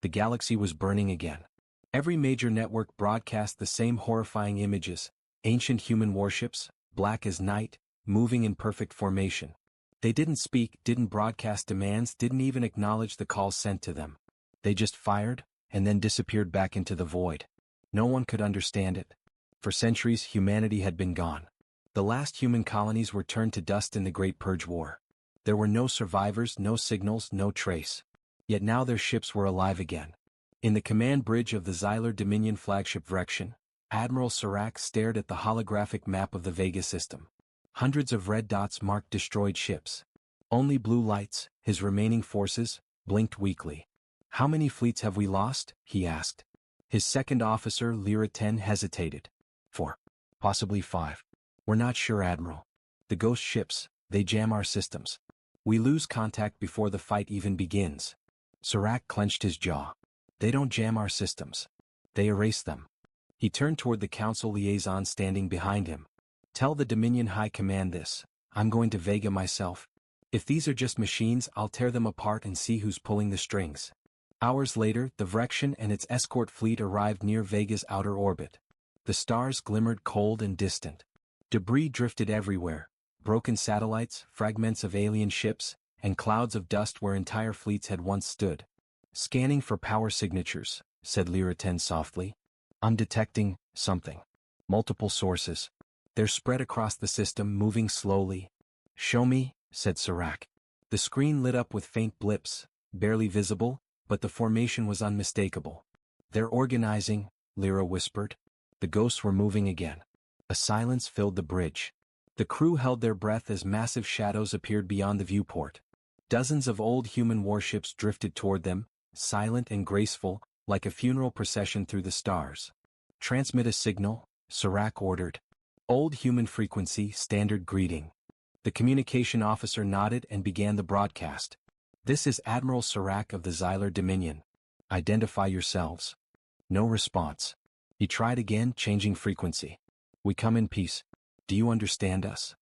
The galaxy was burning again. Every major network broadcast the same horrifying images: ancient human warships, black as night, moving in perfect formation. They didn't speak, didn't broadcast demands, didn't even acknowledge the calls sent to them. They just fired, and then disappeared back into the void. No one could understand it. For centuries, humanity had been gone. The last human colonies were turned to dust in the Great Purge War. There were no survivors, no signals, no trace. Yet now their ships were alive again. In the command bridge of the Xylar Dominion flagship Vrection, Admiral Serac stared at the holographic map of the Vega system. Hundreds of red dots marked destroyed ships. Only blue lights, his remaining forces, blinked weakly. "How many fleets have we lost?" he asked. His second officer, Lyra 10, hesitated. 4. Possibly 5. "We're not sure, Admiral. The ghost ships, they jam our systems. We lose contact before the fight even begins." Serac clenched his jaw. "They don't jam our systems. They erase them." He turned toward the Council liaison standing behind him. "Tell the Dominion High Command this. I'm going to Vega myself. If these are just machines, I'll tear them apart and see who's pulling the strings." Hours later, the Vrection and its escort fleet arrived near Vega's outer orbit. The stars glimmered cold and distant. Debris drifted everywhere: broken satellites, fragments of alien ships, and clouds of dust where entire fleets had once stood. "Scanning for power signatures," said Lyra 10 softly. "I'm detecting something. Multiple sources. They're spread across the system, moving slowly." "Show me," said Serac. The screen lit up with faint blips, barely visible, but the formation was unmistakable. "They're organizing," Lyra whispered. The ghosts were moving again. A silence filled the bridge. The crew held their breath as massive shadows appeared beyond the viewport. Dozens of old human warships drifted toward them, silent and graceful, like a funeral procession through the stars. "Transmit a signal," Serac ordered. "Old human frequency, standard greeting." The communication officer nodded and began the broadcast. "This is Admiral Serac of the Xylar Dominion. Identify yourselves." No response. He tried again, changing frequency. "We come in peace. Do you understand us?"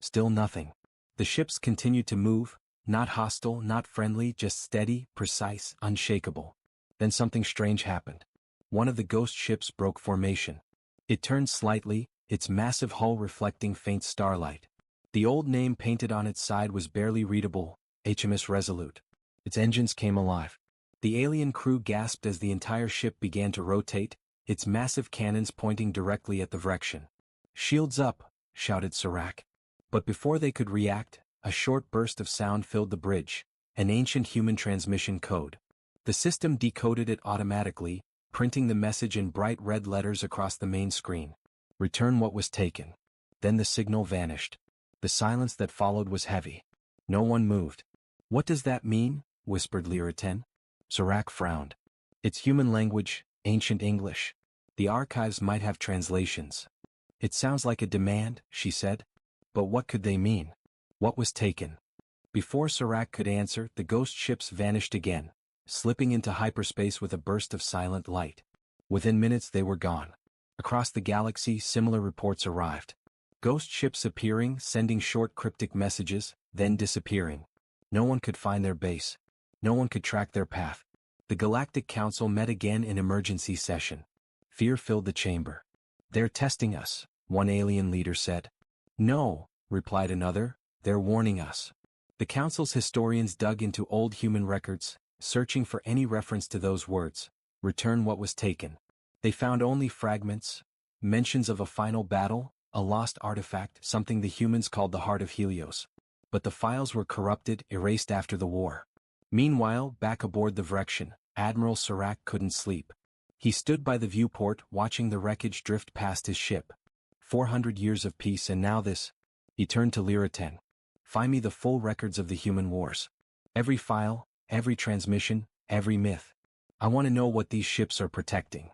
Still nothing. The ships continued to move, not hostile, not friendly, just steady, precise, unshakable. Then something strange happened. One of the ghost ships broke formation. It turned slightly, its massive hull reflecting faint starlight. The old name painted on its side was barely readable: HMS Resolute. Its engines came alive. The alien crew gasped as the entire ship began to rotate, its massive cannons pointing directly at the Vrection. "Shields up," shouted Serac. But before they could react, a short burst of sound filled the bridge, an ancient human transmission code. The system decoded it automatically, printing the message in bright red letters across the main screen. "Return what was taken." Then the signal vanished. The silence that followed was heavy. No one moved. "What does that mean?" whispered Lyra 10. Serac frowned. "It's human language, ancient English. The archives might have translations." "It sounds like a demand," she said. "But what could they mean? What was taken?" Before Serac could answer, the ghost ships vanished again, slipping into hyperspace with a burst of silent light. Within minutes they were gone. Across the galaxy, similar reports arrived. Ghost ships appearing, sending short cryptic messages, then disappearing. No one could find their base. No one could track their path. The Galactic Council met again in emergency session. Fear filled the chamber. "They're testing us," one alien leader said. "No," replied another, "they're warning us." The Council's historians dug into old human records, searching for any reference to those words: "Return what was taken." They found only fragments, mentions of a final battle, a lost artifact, something the humans called the Heart of Helios. But the files were corrupted, erased after the war. Meanwhile, back aboard the Vrection, Admiral Serac couldn't sleep. He stood by the viewport, watching the wreckage drift past his ship. 400 years of peace, and now this. He turned to Lyra 10. "Find me the full records of the human wars. Every file, every transmission, every myth. I want to know what these ships are protecting."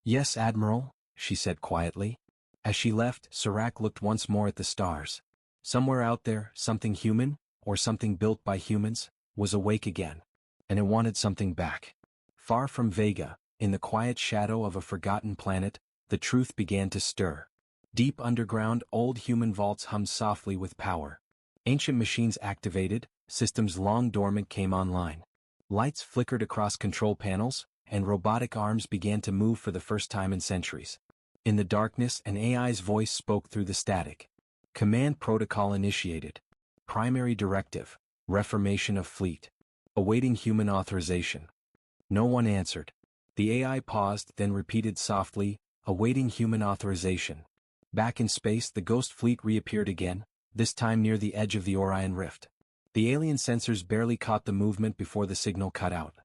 "Yes, Admiral," she said quietly. As she left, Serac looked once more at the stars. Somewhere out there, something human, or something built by humans, was awake again. And it wanted something back. Far from Vega, in the quiet shadow of a forgotten planet, the truth began to stir. Deep underground, old human vaults hummed softly with power. Ancient machines activated, systems long dormant came online. Lights flickered across control panels, and robotic arms began to move for the first time in centuries. In the darkness, an AI's voice spoke through the static. Command protocol initiated. Primary directive, reformation of fleet. Awaiting human authorization. No one answered. The AI paused, then repeated softly, awaiting human authorization. Back in space, the ghost fleet reappeared again, this time near the edge of the Orion Rift. The alien sensors barely caught the movement before the signal cut out.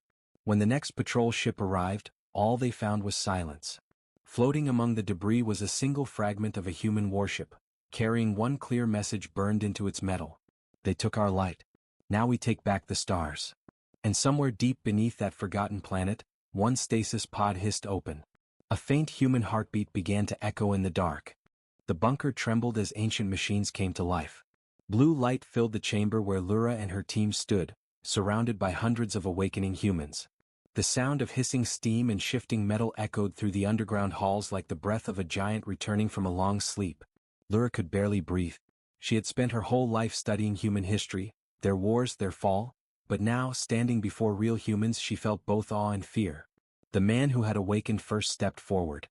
When the next patrol ship arrived, all they found was silence. Floating among the debris was a single fragment of a human warship, carrying one clear message burned into its metal. They took our light. Now we take back the stars. And somewhere deep beneath that forgotten planet, one stasis pod hissed open. A faint human heartbeat began to echo in the dark. The bunker trembled as ancient machines came to life. Blue light filled the chamber where Lyra and her team stood, surrounded by hundreds of awakening humans. The sound of hissing steam and shifting metal echoed through the underground halls like the breath of a giant returning from a long sleep. Lyra could barely breathe. She had spent her whole life studying human history, their wars, their fall, but now, standing before real humans, she felt both awe and fear. The man who had awakened first stepped forward.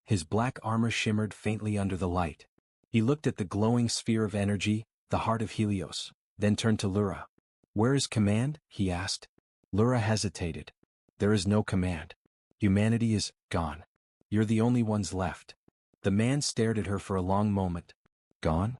His black armor shimmered faintly under the light. He looked at the glowing sphere of energy, the heart of Helios, then turned to Lyra. "Where is command?" he asked. Lyra hesitated. "There is no command. Humanity is gone. You're the only ones left." The man stared at her for a long moment. "Gone?"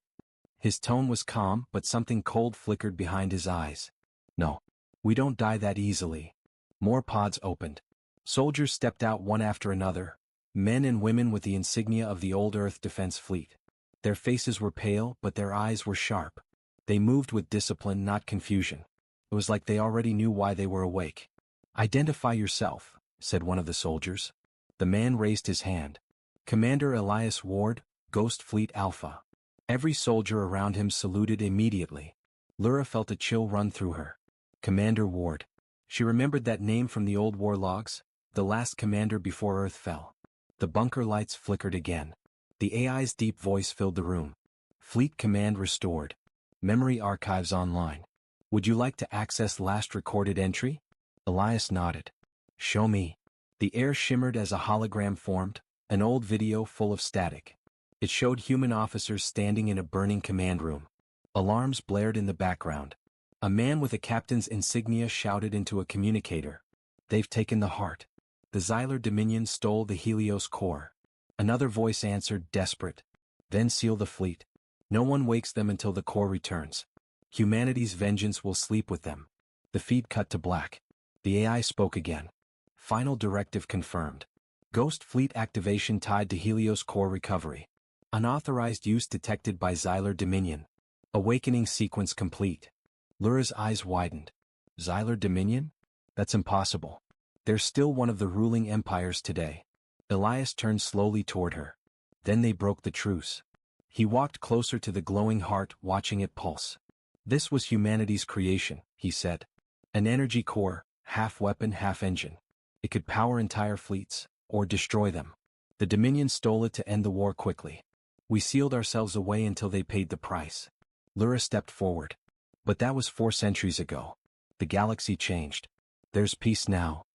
His tone was calm, but something cold flickered behind his eyes. "No. We don't die that easily." More pods opened. Soldiers stepped out one after another, men and women with the insignia of the old Earth Defense Fleet. Their faces were pale, but their eyes were sharp. They moved with discipline, not confusion. It was like they already knew why they were awake. "Identify yourself," said one of the soldiers. The man raised his hand. "Commander Elias Ward, Ghost Fleet Alpha." Every soldier around him saluted immediately. Lyra felt a chill run through her. Commander Ward. She remembered that name from the old war logs, the last commander before Earth fell. The bunker lights flickered again. The AI's deep voice filled the room. "Fleet command restored. Memory archives online. Would you like to access last recorded entry?" Elias nodded. "Show me." The air shimmered as a hologram formed, an old video full of static. It showed human officers standing in a burning command room. Alarms blared in the background. A man with a captain's insignia shouted into a communicator. "They've taken the heart. The Xylar Dominion stole the Helios core." Another voice answered, desperate. "Then seal the fleet. No one wakes them until the core returns. Humanity's vengeance will sleep with them." The feed cut to black. The AI spoke again. "Final directive confirmed. Ghost fleet activation tied to Helios core recovery. Unauthorized use detected by Xylar Dominion. Awakening sequence complete." Lyra's eyes widened. Xylar Dominion? That's impossible. They're still one of the ruling empires today. Elias turned slowly toward her. Then they broke the truce. He walked closer to the glowing heart, watching it pulse. "This was humanity's creation," he said. "An energy core, half weapon, half engine. It could power entire fleets, or destroy them. The Dominion stole it to end the war quickly. We sealed ourselves away until they paid the price." Lyra stepped forward. "But that was 4 centuries ago. The galaxy changed. There's peace now."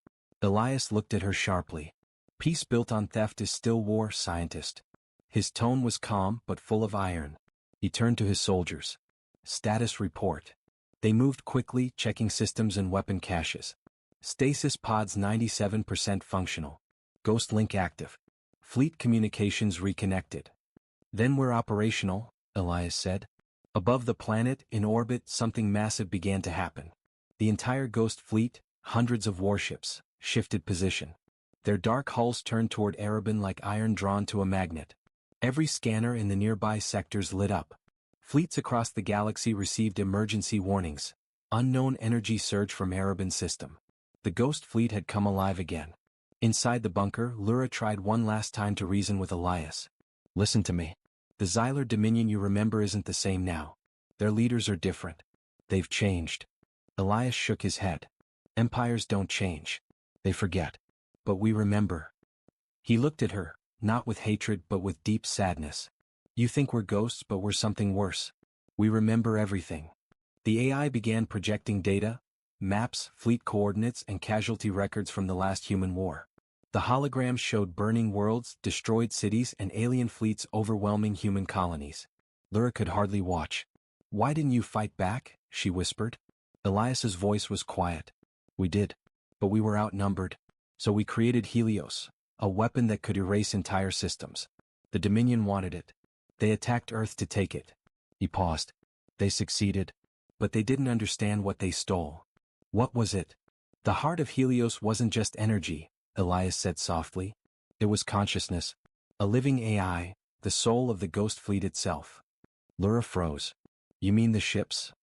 Elias looked at her sharply. "Peace built on theft is still war, scientist." His tone was calm but full of iron. He turned to his soldiers. "Status report." They moved quickly, checking systems and weapon caches. Stasis pods 97% functional. Ghost link active. Fleet communications reconnected. "Then we're operational," Elias said. Above the planet, in orbit, something massive began to happen. The entire Ghost fleet, hundreds of warships, shifted position. Their dark hulls turned toward Erebin like iron drawn to a magnet. Every scanner in the nearby sectors lit up. Fleets across the galaxy received emergency warnings. Unknown energy surge from Erebin system. The Ghost fleet had come alive again. Inside the bunker, Lyra tried one last time to reason with Elias. "Listen to me. The Xylar Dominion you remember isn't the same now. Their leaders are different. They've changed." Elias shook his head. "Empires don't change. They forget. But we remember." He looked at her, not with hatred but with deep sadness. "You think we're ghosts, but we're something worse. We remember everything." The AI began projecting data, maps, fleet coordinates, and casualty records from the last human war. The holograms showed burning worlds, destroyed cities, and alien fleets overwhelming human colonies. Lyra could hardly watch. "Why didn't you fight back?" she whispered. Elias's voice was quiet. "We did. But we were outnumbered. So we created Helios, a weapon that could erase entire systems. The Dominion wanted it. They attacked Earth to take it." He paused. "They succeeded. But they didn't understand what they stole." "What was it?" "The heart of Helios wasn't just energy," Elias said softly. "It was consciousness. A living AI, the soul of the Ghost Fleet itself." Lyra froze. "You mean the ships?"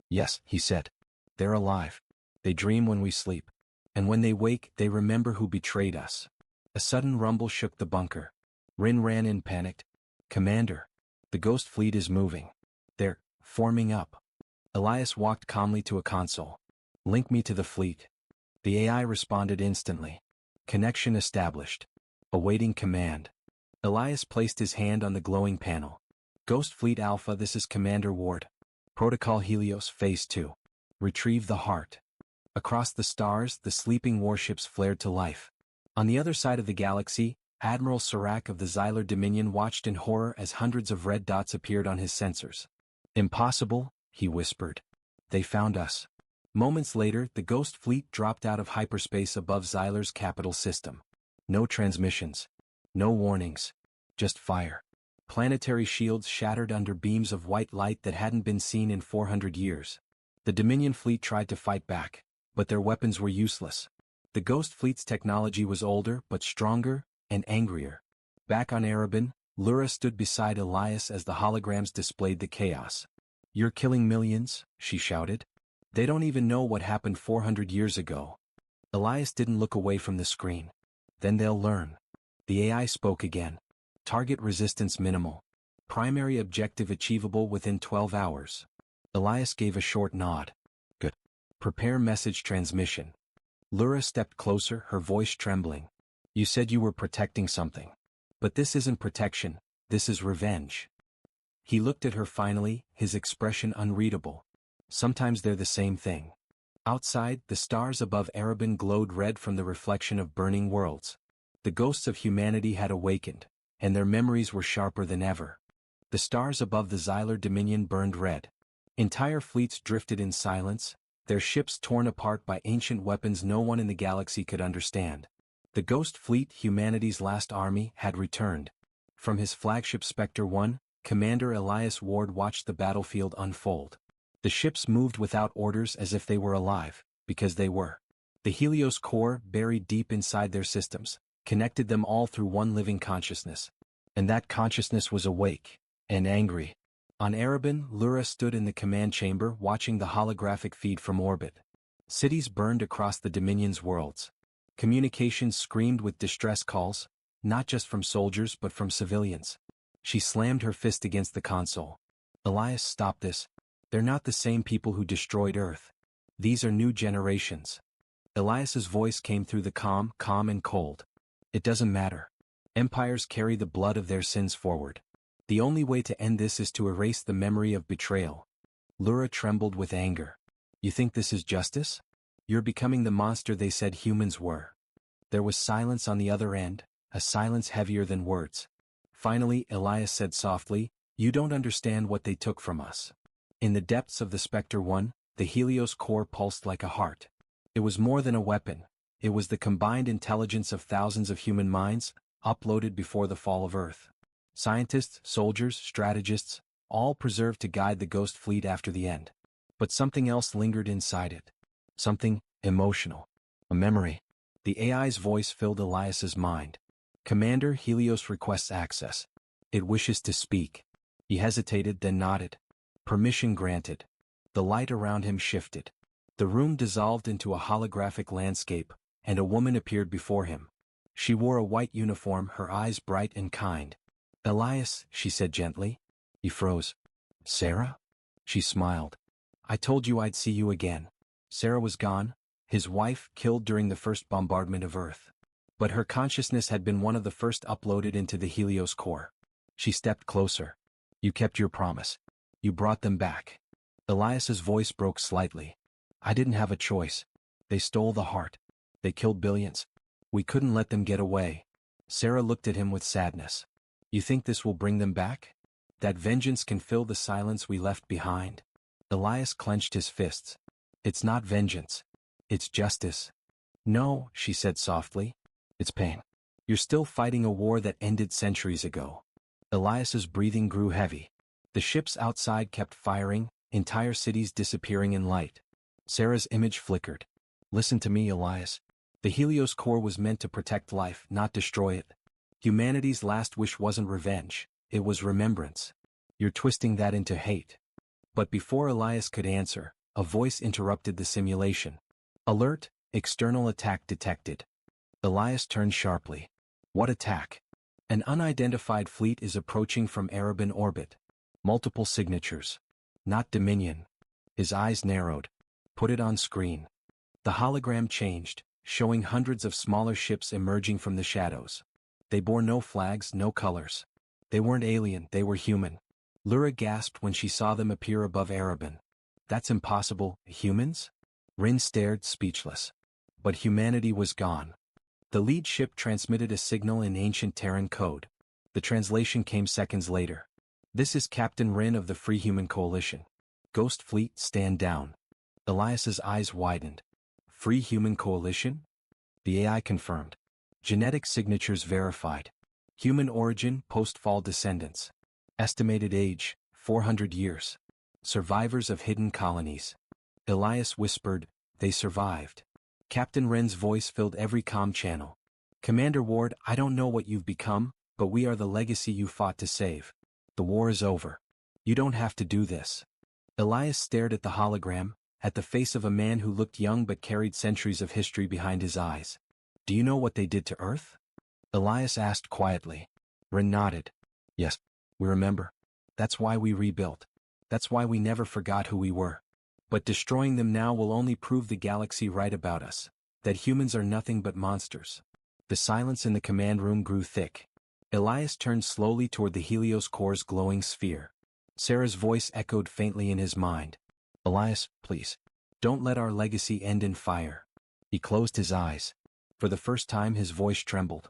"Yes," he said. "They're alive. They dream when we sleep. And when they wake, they remember who betrayed us." A sudden rumble shook the bunker. Rin ran in panicked. "Commander, the Ghost Fleet is moving. They're forming up." Elias walked calmly to a console. "Link me to the fleet." The AI responded instantly. Connection established. Awaiting command. Elias placed his hand on the glowing panel. "Ghost Fleet Alpha, this is Commander Ward. Protocol Helios Phase 2. Retrieve the heart." Across the stars, the sleeping warships flared to life. On the other side of the galaxy, Admiral Serac of the Xylar Dominion watched in horror as hundreds of red dots appeared on his sensors. "Impossible," he whispered. "They found us." Moments later, the Ghost Fleet dropped out of hyperspace above Xylar's capital system. No transmissions. No warnings. Just fire. Planetary shields shattered under beams of white light that hadn't been seen in 400 years. The Dominion fleet tried to fight back, but their weapons were useless. The Ghost Fleet's technology was older but stronger and angrier. Back on Erebin, Lyra stood beside Elias as the holograms displayed the chaos. "You're killing millions," she shouted. "They don't even know what happened 400 years ago." Elias didn't look away from the screen. "Then they'll learn." The AI spoke again. "Target resistance minimal. Primary objective achievable within 12 hours. Elias gave a short nod. "Good. Prepare message transmission." Lyra stepped closer, her voice trembling. "You said you were protecting something. But this isn't protection, this is revenge." He looked at her finally, his expression unreadable. "Sometimes they're the same thing." Outside, the stars above Erebin glowed red from the reflection of burning worlds. The ghosts of humanity had awakened, and their memories were sharper than ever. The stars above the Xylar Dominion burned red. Entire fleets drifted in silence, their ships torn apart by ancient weapons no one in the galaxy could understand. The Ghost Fleet, humanity's last army, had returned. From his flagship Spectre 1, Commander Elias Ward watched the battlefield unfold. The ships moved without orders as if they were alive, because they were. The Helios core, buried deep inside their systems, connected them all through one living consciousness. And that consciousness was awake, and angry. On Erebin, Lyra stood in the command chamber watching the holographic feed from orbit. Cities burned across the Dominion's worlds. Communications screamed with distress calls, not just from soldiers but from civilians. She slammed her fist against the console. "Elias, stop this. They're not the same people who destroyed Earth. These are new generations." Elias's voice came through the calm and cold. "It doesn't matter. Empires carry the blood of their sins forward. The only way to end this is to erase the memory of betrayal." Lyra trembled with anger. "You think this is justice? You're becoming the monster they said humans were." There was silence on the other end, a silence heavier than words. Finally, Elias said softly, "You don't understand what they took from us." In the depths of the Spectre 1, the Helios core pulsed like a heart. It was more than a weapon. It was the combined intelligence of thousands of human minds, uploaded before the fall of Earth. Scientists, soldiers, strategists, all preserved to guide the Ghost Fleet after the end. But something else lingered inside it. Something emotional. A memory. The AI's voice filled Elias's mind. "Commander, Helios requests access. It wishes to speak." He hesitated, then nodded. Permission granted. The light around him shifted. The room dissolved into a holographic landscape, and a woman appeared before him. She wore a white uniform, her eyes bright and kind. "Elias," she said gently. He froze. "Sarah?" She smiled. "I told you I'd see you again." Sarah was gone, his wife, killed during the first bombardment of Earth. But her consciousness had been one of the first uploaded into the Helios core. She stepped closer. "You kept your promise. You brought them back." Elias's voice broke slightly. I didn't have a choice. They stole the heart. They killed billions. We couldn't let them get away. Sarah looked at him with sadness. You think this will bring them back? That vengeance can fill the silence we left behind? Elias clenched his fists. It's not vengeance. It's justice. No, she said softly. It's pain. You're still fighting a war that ended centuries ago. Elias's breathing grew heavy. The ships outside kept firing, entire cities disappearing in light. Sarah's image flickered. Listen to me, Elias. The Helios core was meant to protect life, not destroy it. Humanity's last wish wasn't revenge, it was remembrance. You're twisting that into hate. But before Elias could answer, a voice interrupted the simulation. Alert, external attack detected. Elias turned sharply. What attack? An unidentified fleet is approaching from Erebin orbit. Multiple signatures. Not Dominion. His eyes narrowed. Put it on screen. The hologram changed, showing hundreds of smaller ships emerging from the shadows. They bore no flags, no colors. They weren't alien, they were human. Lyra gasped when she saw them appear above Erebin. That's impossible, humans? Rin stared, speechless. But humanity was gone. The lead ship transmitted a signal in ancient Terran code. The translation came seconds later. This is Captain Rin of the Free Human Coalition. Ghost Fleet, stand down. Elias's eyes widened. Free Human Coalition? The AI confirmed. Genetic signatures verified. Human origin, post-fall descendants. Estimated age, 400 years. Survivors of hidden colonies. Elias whispered, they survived. Captain Wren's voice filled every comm channel. Commander Ward, I don't know what you've become, but we are the legacy you fought to save. The war is over. You don't have to do this. Elias stared at the hologram, at the face of a man who looked young but carried centuries of history behind his eyes. Do you know what they did to Earth? Elias asked quietly. Wren nodded. Yes, we remember. That's why we rebuilt. That's why we never forgot who we were. But destroying them now will only prove the galaxy right about us, that humans are nothing but monsters. The silence in the command room grew thick. Elias turned slowly toward the Helios core's glowing sphere. Sarah's voice echoed faintly in his mind. Elias, please. Don't let our legacy end in fire. He closed his eyes. For the first time his voice trembled.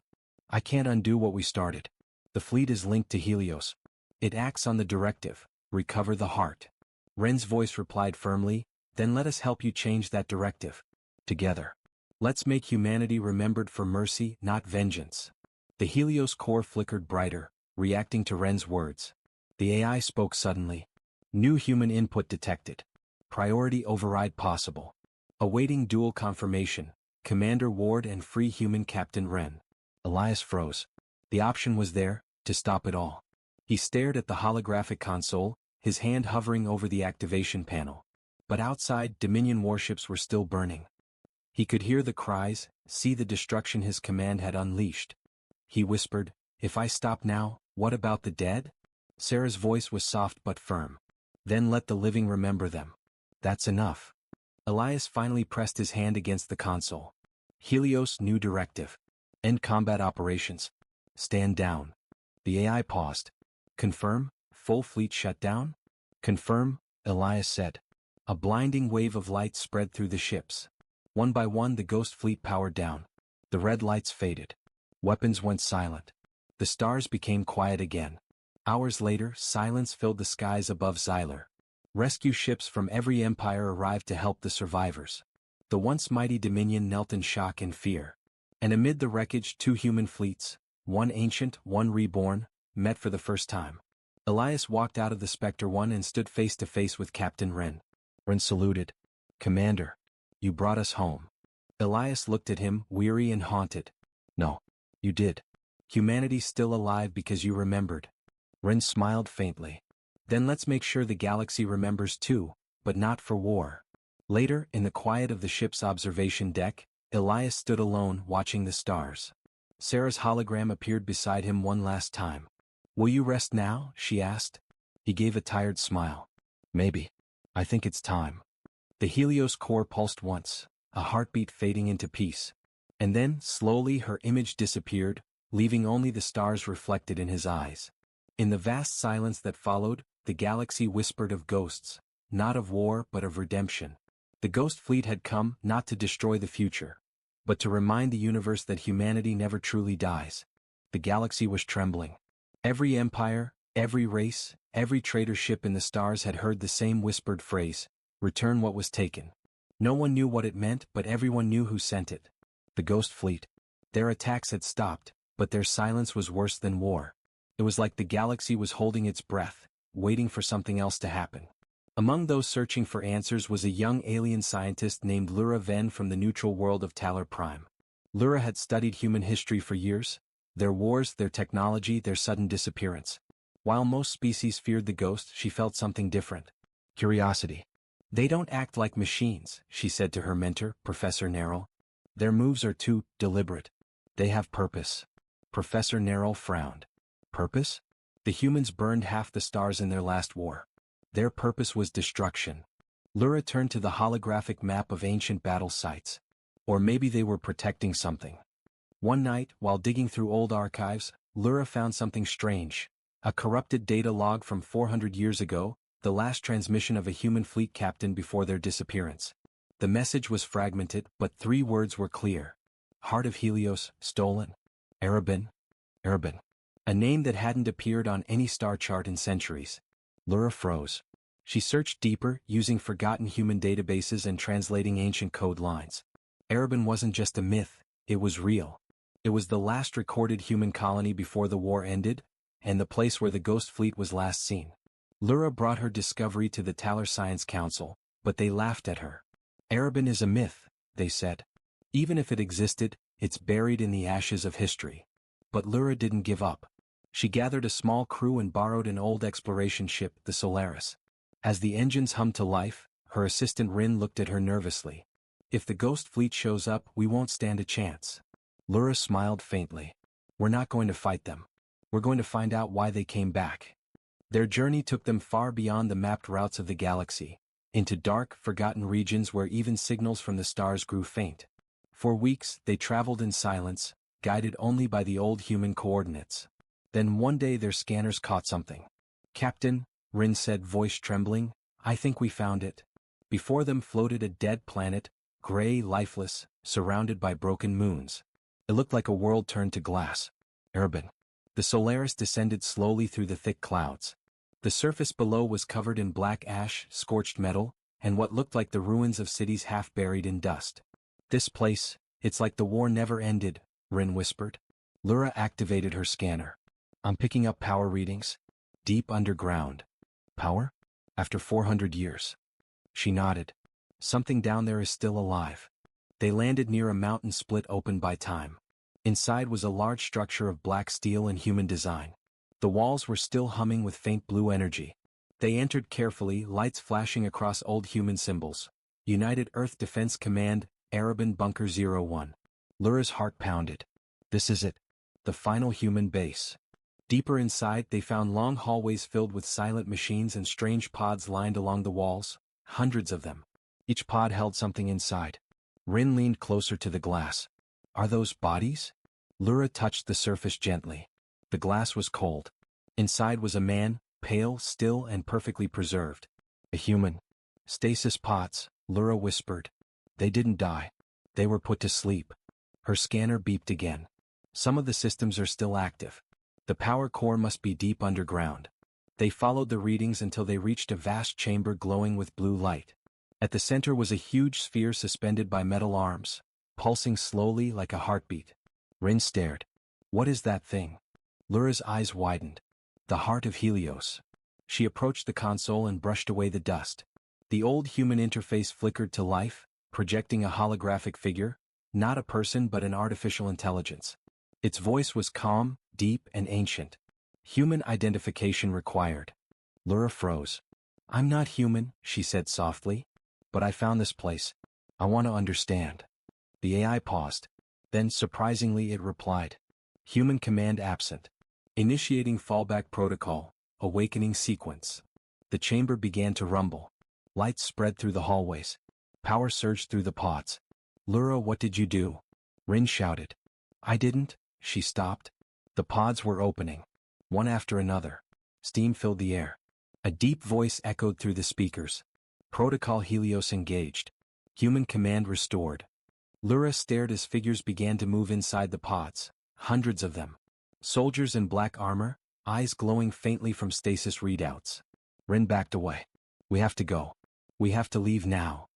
I can't undo what we started. The fleet is linked to Helios. It acts on the directive, recover the heart. Wren's voice replied firmly, then let us help you change that directive. Together. Let's make humanity remembered for mercy, not vengeance. The Helios core flickered brighter, reacting to Wren's words. The AI spoke suddenly. New human input detected. Priority override possible. Awaiting dual confirmation, Commander Ward and Free Human Captain Wren. Elias froze. The option was there, to stop it all. He stared at the holographic console, his hand hovering over the activation panel. But outside, Dominion warships were still burning. He could hear the cries, see the destruction his command had unleashed. He whispered, if I stop now, what about the dead? Sarah's voice was soft but firm. Then let the living remember them. That's enough. Elias finally pressed his hand against the console. Helios new directive. End combat operations. Stand down. The AI paused. Confirm, full fleet shutdown? Confirm, Elias said. A blinding wave of light spread through the ships. One by one the ghost fleet powered down. The red lights faded. Weapons went silent. The stars became quiet again. Hours later, silence filled the skies above Xyler. Rescue ships from every empire arrived to help the survivors. The once mighty Dominion knelt in shock and fear. And amid the wreckage 2 human fleets, one ancient, one reborn, met for the first time. Elias walked out of the Spectre 1 and stood face to face with Captain Wren. Wren saluted. Commander, you brought us home. Elias looked at him, weary and haunted. No, you did. Humanity's still alive because you remembered. Wren smiled faintly. Then let's make sure the galaxy remembers too, but not for war. Later, in the quiet of the ship's observation deck, Elias stood alone, watching the stars. Sarah's hologram appeared beside him one last time. Will you rest now? She asked. He gave a tired smile. Maybe. I think it's time. The Helios core pulsed once, a heartbeat fading into peace. And then, slowly her image disappeared, leaving only the stars reflected in his eyes. In the vast silence that followed, the galaxy whispered of ghosts, not of war but of redemption. The Ghost Fleet had come not to destroy the future, but to remind the universe that humanity never truly dies. The galaxy was trembling. Every empire, every race, every trader ship in the stars had heard the same whispered phrase, "Return what was taken." No one knew what it meant, but everyone knew who sent it. The Ghost Fleet. Their attacks had stopped, but their silence was worse than war. It was like the galaxy was holding its breath, waiting for something else to happen. Among those searching for answers was a young alien scientist named Lyra Ven from the neutral world of Talar Prime. Lyra had studied human history for years, their wars, their technology, their sudden disappearance. While most species feared the ghost, she felt something different. Curiosity. "They don't act like machines," she said to her mentor, Professor Nerl. "Their moves are too deliberate. They have purpose." Professor Nerl frowned. Purpose? The humans burned half the stars in their last war. Their purpose was destruction. Lyra turned to the holographic map of ancient battle sites. Or maybe they were protecting something. One night, while digging through old archives, Lyra found something strange. A corrupted data log from 400 years ago, the last transmission of a human fleet captain before their disappearance. The message was fragmented, but 3 words were clear. Heart of Helios, stolen. Erebin. Erebin. A name that hadn't appeared on any star chart in centuries. Lyra froze. She searched deeper, using forgotten human databases and translating ancient code lines. Erebin wasn't just a myth, it was real. It was the last recorded human colony before the war ended, and the place where the Ghost Fleet was last seen. Lyra brought her discovery to the Talar Science Council, but they laughed at her. "Erebin is a myth," they said. "Even if it existed, it's buried in the ashes of history." But Lyra didn't give up. She gathered a small crew and borrowed an old exploration ship, the Solaris. As the engines hummed to life, her assistant Rin looked at her nervously. "If the Ghost Fleet shows up, we won't stand a chance." Lyra smiled faintly. "We're not going to fight them. We're going to find out why they came back." Their journey took them far beyond the mapped routes of the galaxy, into dark, forgotten regions where even signals from the stars grew faint. For weeks, they traveled in silence, guided only by the old human coordinates. Then one day their scanners caught something. "Captain," Rin said, voice trembling, "I think we found it." Before them floated a dead planet, gray, lifeless, surrounded by broken moons. It looked like a world turned to glass. Erebin. The Solaris descended slowly through the thick clouds. The surface below was covered in black ash, scorched metal, and what looked like the ruins of cities half buried in dust. "This place, it's like the war never ended," Rin whispered. Lyra activated her scanner. "I'm picking up power readings. Deep underground. Power? After 400 years. She nodded. "Something down there is still alive." They landed near a mountain split open by time. Inside was a large structure of black steel and human design. The walls were still humming with faint blue energy. They entered carefully, lights flashing across old human symbols. United Earth Defense Command, Erebin Bunker 01. Lyra's heart pounded. This is it. The final human base. Deeper inside, they found long hallways filled with silent machines and strange pods lined along the walls, hundreds of them. Each pod held something inside. Rin leaned closer to the glass. "Are those bodies?" Lyra touched the surface gently. The glass was cold. Inside was a man, pale, still, and perfectly preserved. A human. "Stasis pods," Lyra whispered. "They didn't die. They were put to sleep." Her scanner beeped again. "Some of the systems are still active. The power core must be deep underground." They followed the readings until they reached a vast chamber glowing with blue light. At the center was a huge sphere suspended by metal arms, pulsing slowly like a heartbeat. Rin stared. "What is that thing?" Lyra's eyes widened. "The heart of Helios." She approached the console and brushed away the dust. The old human interface flickered to life, projecting a holographic figure, not a person but an artificial intelligence. Its voice was calm, deep, and ancient. "Human identification required." Lyra froze. "I'm not human," she said softly. "But I found this place. I want to understand." The AI paused. Then, surprisingly, it replied. "Human command absent. Initiating fallback protocol, awakening sequence." The chamber began to rumble. Lights spread through the hallways. Power surged through the pods. "Lyra, what did you do?" Rin shouted. "I didn't." She stopped. The pods were opening. One after another. Steam filled the air. A deep voice echoed through the speakers. "Protocol Helios engaged. Human command restored. Lyra stared as figures began to move inside the pods, hundreds of them. Soldiers in black armor, eyes glowing faintly from stasis readouts. Rin backed away. We have to go. We have to leave now.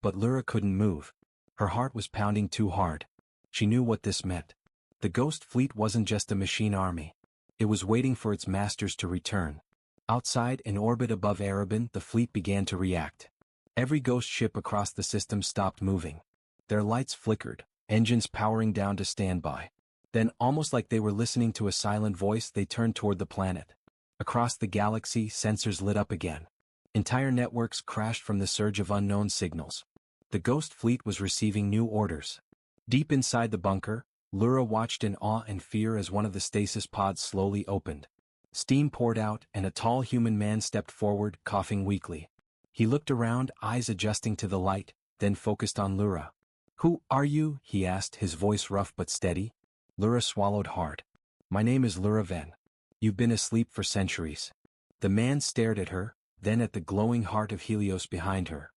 But Lyra couldn't move. Her heart was pounding too hard. She knew what this meant. The Ghost Fleet wasn't just a machine army. It was waiting for its masters to return. Outside, in orbit above Erebin, the fleet began to react. Every ghost ship across the system stopped moving. Their lights flickered, engines powering down to standby. Then, almost like they were listening to a silent voice, they turned toward the planet. Across the galaxy, sensors lit up again. Entire networks crashed from the surge of unknown signals. The Ghost Fleet was receiving new orders. Deep inside the bunker, Lyra watched in awe and fear as one of the stasis pods slowly opened. Steam poured out, and a tall human man stepped forward, coughing weakly. He looked around, eyes adjusting to the light, then focused on Lyra. "Who are you?" he asked, his voice rough but steady. Lyra swallowed hard. "My name is Lyra Ven. You've been asleep for centuries." The man stared at her, then at the glowing heart of Helios behind her.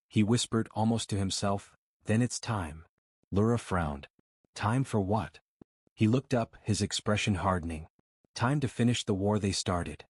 He whispered almost to himself, "Then it's time." Lyra frowned. Time for what? He looked up, his expression hardening. Time to finish the war they started.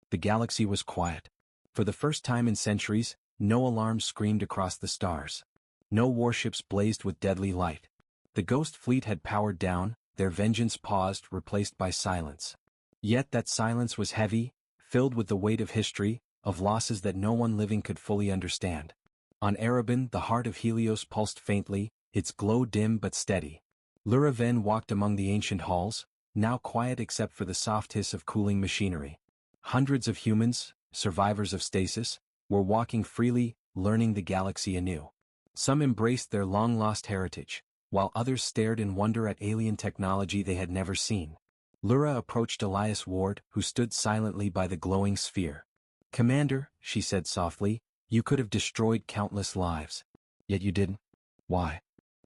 The galaxy was quiet. For the first time in centuries, no alarms screamed across the stars. No warships blazed with deadly light. The Ghost Fleet had powered down, their vengeance paused, replaced by silence. Yet that silence was heavy, filled with the weight of history, of losses that no one living could fully understand. On Erebin, the heart of Helios pulsed faintly, its glow dim but steady. Lyra Ven walked among the ancient halls, now quiet except for the soft hiss of cooling machinery. Hundreds of humans, survivors of stasis, were walking freely, learning the galaxy anew. Some embraced their long-lost heritage, while others stared in wonder at alien technology they had never seen. Lyra approached Elias Ward, who stood silently by the glowing sphere. "Commander," she said softly, "you could have destroyed countless lives. Yet you didn't. Why?"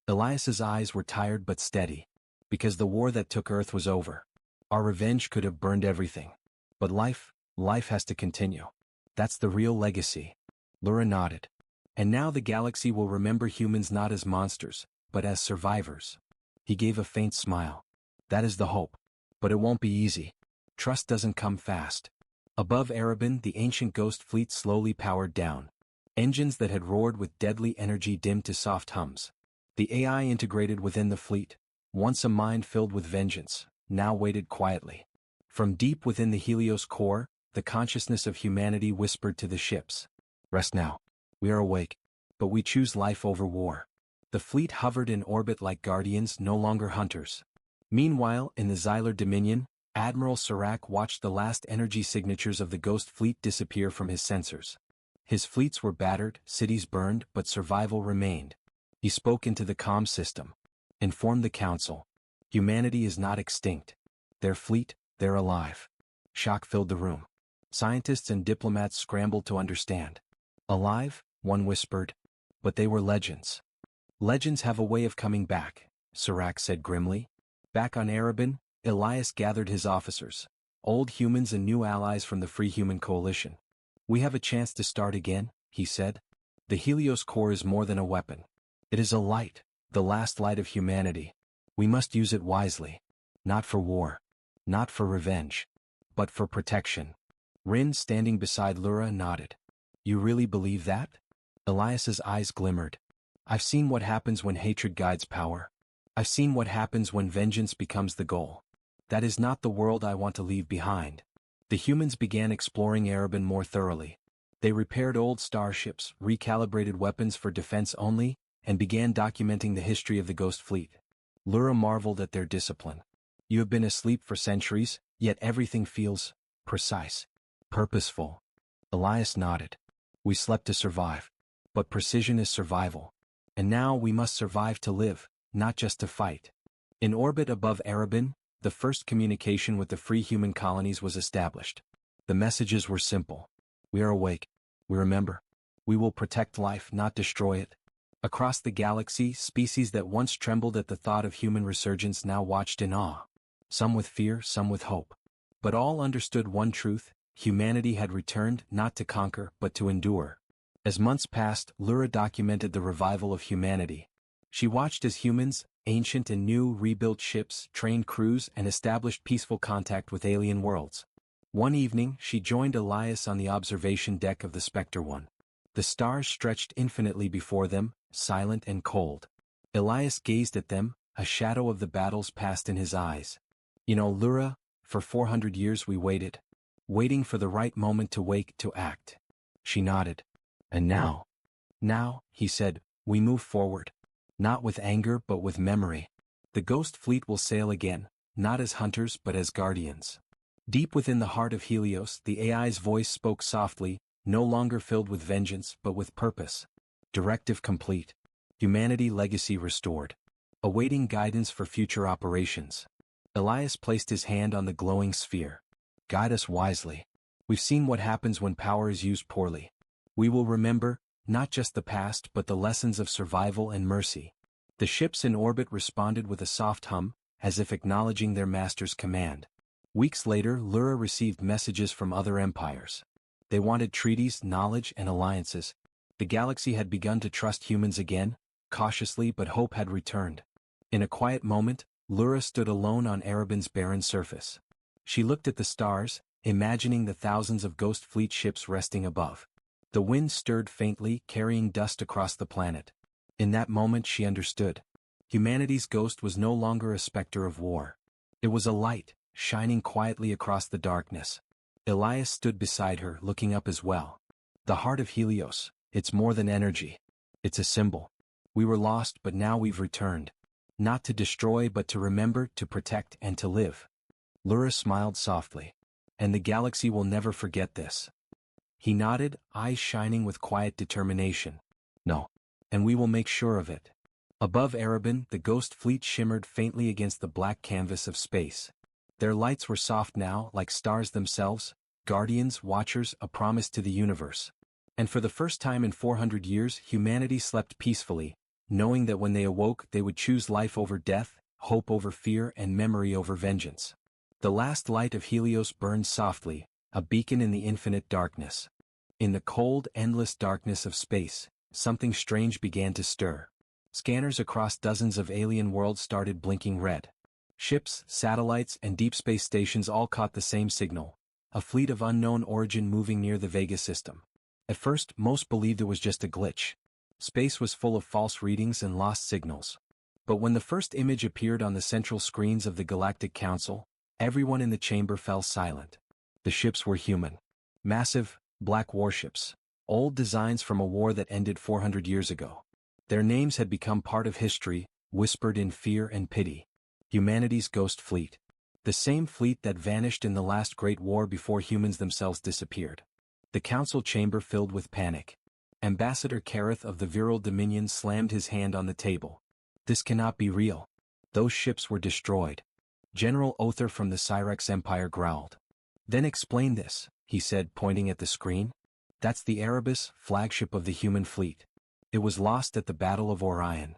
Elias's eyes were tired but steady. "Because the war that took Earth was over. Our revenge could have burned everything. But life has to continue. That's the real legacy." Lyra nodded. "And now the galaxy will remember humans not as monsters, but as survivors." He gave a faint smile. "That is the hope. But it won't be easy. Trust doesn't come fast." Above Erebin, the ancient Ghost Fleet slowly powered down. Engines that had roared with deadly energy dimmed to soft hums. The AI integrated within the fleet, once a mind filled with vengeance, now waited quietly. From deep within the Helios core, the consciousness of humanity whispered to the ships. "Rest now. We are awake, but we choose life over war." The fleet hovered in orbit like guardians, no longer hunters. Meanwhile, in the Xylar Dominion, Admiral Serac watched the last energy signatures of the Ghost Fleet disappear from his sensors. His fleets were battered, cities burned, but survival remained. He spoke into the comm system. "Inform the Council. Humanity is not extinct. Their fleet, they're alive." Shock filled the room. Scientists and diplomats scrambled to understand. "Alive?" one whispered. "But they were legends." "Legends have a way of coming back," Serac said grimly. Back on Erebin, Elias gathered his officers, old humans and new allies from the Free Human Coalition. "We have a chance to start again," he said. "The Helios core is more than a weapon. It is a light, the last light of humanity. We must use it wisely. Not for war. Not for revenge. But for protection." Rin, standing beside Lyra, nodded. "You really believe that?" Elias's eyes glimmered. "I've seen what happens when hatred guides power. I've seen what happens when vengeance becomes the goal. That is not the world I want to leave behind." The humans began exploring Erebin more thoroughly. They repaired old starships, recalibrated weapons for defense only, and began documenting the history of the Ghost Fleet. Lyra marveled at their discipline. "You have been asleep for centuries, yet everything feels precise, purposeful." Elias nodded. "We slept to survive. But precision is survival. And now we must survive to live, not just to fight." In orbit above Erebin, the first communication with the free human colonies was established. The messages were simple. "We are awake. We remember. We will protect life, not destroy it." Across the galaxy, species that once trembled at the thought of human resurgence now watched in awe. Some with fear, some with hope. But all understood one truth: humanity had returned not to conquer but to endure. As months passed, Lura documented the revival of humanity. She watched as humans, ancient and new, rebuilt ships, trained crews, and established peaceful contact with alien worlds. One evening, she joined Elias on the observation deck of the Spectre 1. The stars stretched infinitely before them, silent and cold. Elias gazed at them, a shadow of the battles passed in his eyes. You know, Lura, for 400 years we waited. Waiting for the right moment to wake, to act. She nodded. And now? Now, he said, we move forward. Not with anger but with memory. The Ghost Fleet will sail again, not as hunters but as guardians. Deep within the heart of Helios, the AI's voice spoke softly, no longer filled with vengeance but with purpose. Directive complete. Humanity legacy restored. Awaiting guidance for future operations. Elias placed his hand on the glowing sphere. Guide us wisely. We've seen what happens when power is used poorly. We will remember, not just the past but the lessons of survival and mercy. The ships in orbit responded with a soft hum, as if acknowledging their master's command. Weeks later, Lura received messages from other empires. They wanted treaties, knowledge, and alliances. The galaxy had begun to trust humans again, cautiously, but hope had returned. In a quiet moment, Lura stood alone on Erebin's barren surface. She looked at the stars, imagining the thousands of Ghost Fleet ships resting above. The wind stirred faintly, carrying dust across the planet. In that moment she understood. Humanity's ghost was no longer a specter of war. It was a light, shining quietly across the darkness. Elias stood beside her, looking up as well. The heart of Helios, it's more than energy. It's a symbol. We were lost but now we've returned. Not to destroy but to remember, to protect, and to live. Lura smiled softly. And the galaxy will never forget this. He nodded, eyes shining with quiet determination. No. And we will make sure of it. Above Erebin, the Ghost Fleet shimmered faintly against the black canvas of space. Their lights were soft now, like stars themselves, guardians, watchers, a promise to the universe. And for the first time in 400 years, humanity slept peacefully, knowing that when they awoke they would choose life over death, hope over fear, and memory over vengeance. The last light of Helios burned softly, a beacon in the infinite darkness. In the cold, endless darkness of space, something strange began to stir. Scanners across dozens of alien worlds started blinking red. Ships, satellites, and deep space stations all caught the same signal, a fleet of unknown origin moving near the Vega system. At first, most believed it was just a glitch. Space was full of false readings and lost signals. But when the first image appeared on the central screens of the Galactic Council, everyone in the chamber fell silent. The ships were human. Massive, black warships. Old designs from a war that ended 400 years ago. Their names had become part of history, whispered in fear and pity. Humanity's Ghost Fleet. The same fleet that vanished in the last great war before humans themselves disappeared. The council chamber filled with panic. Ambassador Kareth of the Viral Dominion slammed his hand on the table. This cannot be real. Those ships were destroyed. General Other from the Cyrex Empire growled. Then explain this, he said, pointing at the screen. That's the Erebus, flagship of the human fleet. It was lost at the Battle of Orion.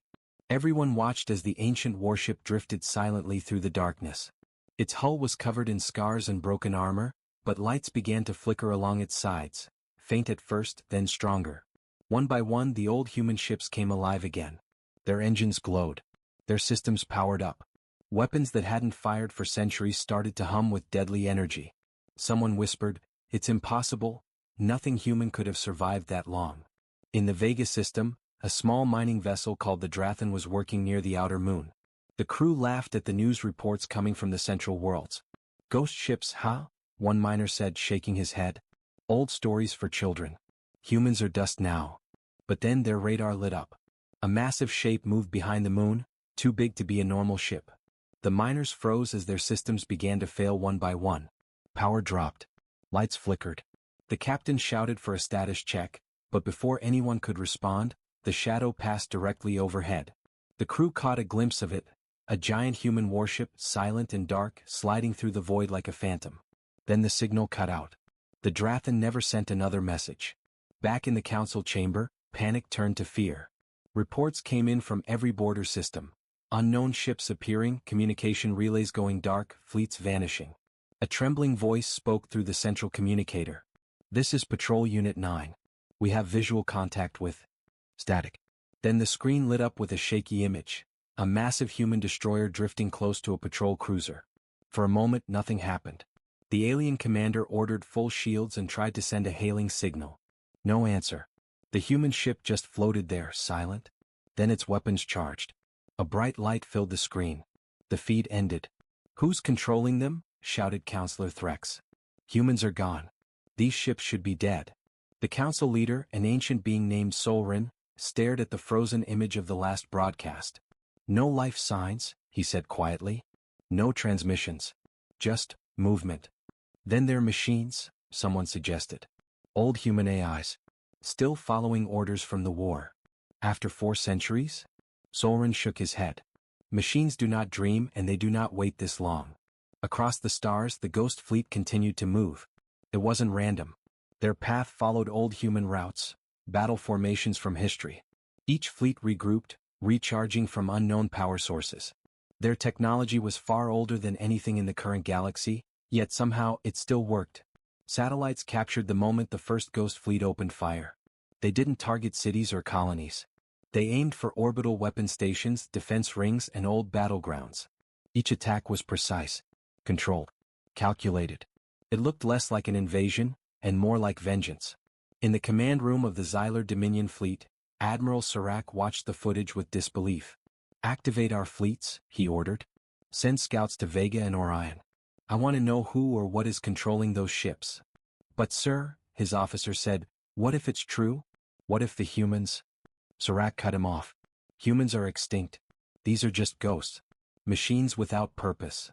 Everyone watched as the ancient warship drifted silently through the darkness. Its hull was covered in scars and broken armor, but lights began to flicker along its sides, faint at first, then stronger. One by one the old human ships came alive again. Their engines glowed. Their systems powered up. Weapons that hadn't fired for centuries started to hum with deadly energy. Someone whispered, "It's impossible. Nothing human could have survived that long." In the Vega system, a small mining vessel called the Drathan was working near the outer moon. The crew laughed at the news reports coming from the central worlds. "Ghost ships, huh?" one miner said, shaking his head. "Old stories for children. Humans are dust now." But then their radar lit up. A massive shape moved behind the moon, too big to be a normal ship. The miners froze as their systems began to fail one by one. Power dropped. Lights flickered. The captain shouted for a status check, but before anyone could respond, the shadow passed directly overhead. The crew caught a glimpse of it, a giant human warship, silent and dark, sliding through the void like a phantom. Then the signal cut out. The Drathan never sent another message. Back in the council chamber, panic turned to fear. Reports came in from every border system. Unknown ships appearing, communication relays going dark, fleets vanishing. A trembling voice spoke through the central communicator. "This is Patrol Unit 9. We have visual contact with static. Then the screen lit up with a shaky image. A massive human destroyer drifting close to a patrol cruiser. For a moment nothing happened. The alien commander ordered full shields and tried to send a hailing signal. No answer. The human ship just floated there, silent. Then its weapons charged. A bright light filled the screen. The feed ended. "Who's controlling them?" shouted Counselor Threx. "Humans are gone. These ships should be dead." The council leader, an ancient being named Solrin, stared at the frozen image of the last broadcast. "No life signs," he said quietly. "No transmissions. Just movement." "Then they're machines," someone suggested. "Old human AIs. Still following orders from the war. After 4 centuries?" Solrin shook his head. "Machines do not dream and they do not wait this long." Across the stars the ghost fleet continued to move. It wasn't random. Their path followed old human routes, battle formations from history. Each fleet regrouped, recharging from unknown power sources. Their technology was far older than anything in the current galaxy, yet somehow it still worked. Satellites captured the moment the first ghost fleet opened fire. They didn't target cities or colonies. They aimed for orbital weapon stations, defense rings, and old battlegrounds. Each attack was precise, controlled, calculated. It looked less like an invasion, and more like vengeance. In the command room of the Xylar Dominion fleet, Admiral Serac watched the footage with disbelief. "Activate our fleets," he ordered. "Send scouts to Vega and Orion. I want to know who or what is controlling those ships." "But sir," his officer said, "what if it's true? What if the humans—" Serac cut him off. "Humans are extinct. These are just ghosts. Machines without purpose."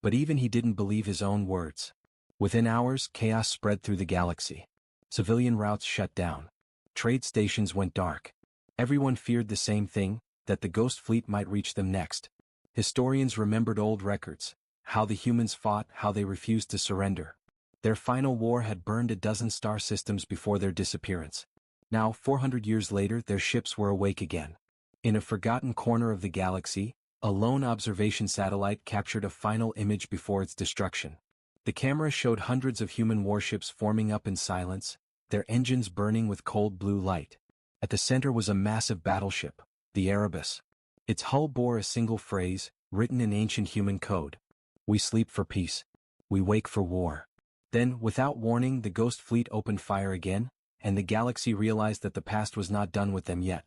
But even he didn't believe his own words. Within hours, chaos spread through the galaxy. Civilian routes shut down. Trade stations went dark. Everyone feared the same thing, that the ghost fleet might reach them next. Historians remembered old records, how the humans fought, how they refused to surrender. Their final war had burned a dozen star systems before their disappearance. Now, 400 years later, their ships were awake again. In a forgotten corner of the galaxy, a lone observation satellite captured a final image before its destruction. The camera showed hundreds of human warships forming up in silence, their engines burning with cold blue light. At the center was a massive battleship, the Erebus. Its hull bore a single phrase, written in ancient human code. "We sleep for peace. We wake for war." Then, without warning, the ghost fleet opened fire again, and the galaxy realized that the past was not done with them yet.